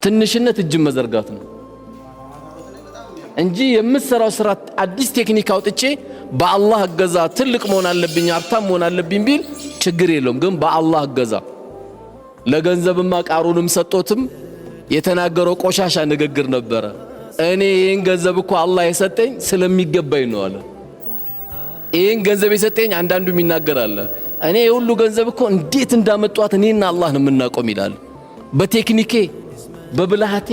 ትንሽነት እጅ መዘርጋት ነው እንጂ የምትሰራው ስራ አዲስ ቴክኒክ አውጥቼ በአላህ እገዛ ትልቅ መሆን አለብኝ ሀብታም መሆን አለብኝ ቢል ችግር የለውም። ግን በአላህ እገዛ ለገንዘብማ ቃሩንም ሰጦትም የተናገረው ቆሻሻ ንግግር ነበረ። እኔ ይሄን ገንዘብ እኮ አላህ የሰጠኝ ስለሚገባኝ ነው አለ። ይሄን ገንዘብ የሰጠኝ አንዳንዱ ይናገራል። እኔ የሁሉ ገንዘብ እኮ እንዴት እንዳመጣት እኔና አላህ ነው የምናቆም ይላል። በቴክኒኬ በብልሃቴ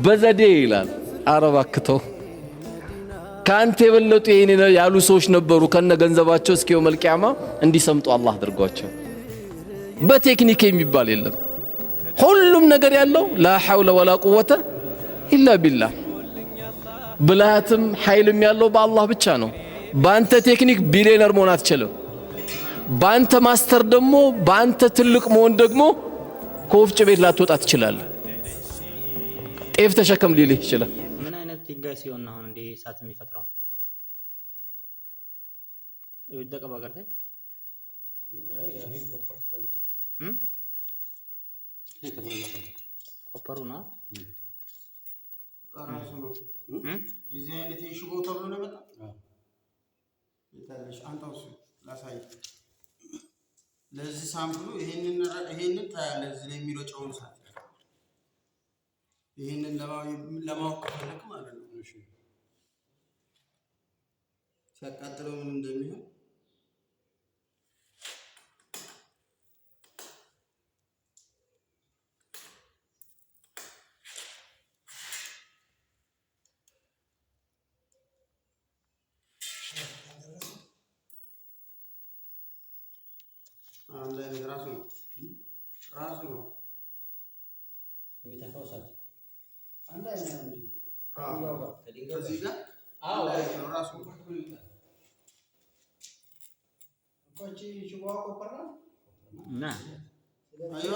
በዘዴ ይላል። አረባክተው ካንተ የበለጡ ይሄን ያሉ ሰዎች ነበሩ። ከነ ገንዘባቸው እስኪው መልቂያማ እንዲሰምጡ አላህ አድርጓቸው። በቴክኒክ የሚባል የለም። ሁሉም ነገር ያለው ላ ሐውለ ወላ ቁወተ ኢላ ቢላህ። ብልሃትም ኃይልም ያለው በአላህ ብቻ ነው። ባንተ ቴክኒክ ቢሊየነር መሆን አትችልም። ባንተ ማስተር ደግሞ ባንተ ትልቅ መሆን ደግሞ ከወፍጭ ቤት ላትወጣ ትችላለህ። ጤፍ ተሸከም ሊልህ ይችላል። ምን አይነት ድንጋይ ሲሆን ነው እንዴ እሳት የሚፈጥረው? ይወደቀ ባገርተ ኮፐሩ ነው ራሱ ነው። እዚህ አይነት የሽቦ ተብሎ ነው መጣ ይታለሽ አንተውስ ላሳይ። ለዚህ ሳምፕሉ ይሄንን ታያለ። እዚህ ላይ የሚሮጨውን ሰዓት ይሄንን ለማወቅ ፈለክ ማለት ነው። እሺ ሲያቃጥለው ምን እንደሚሆን አንድ ላይ ራሱ ነው የሚተፋው ሰዓት አንድ አይነት ነው እንጂ ከዚህ ጋር ራሱ ኮቺ ሽቦ ኮፐራ እና አይዋ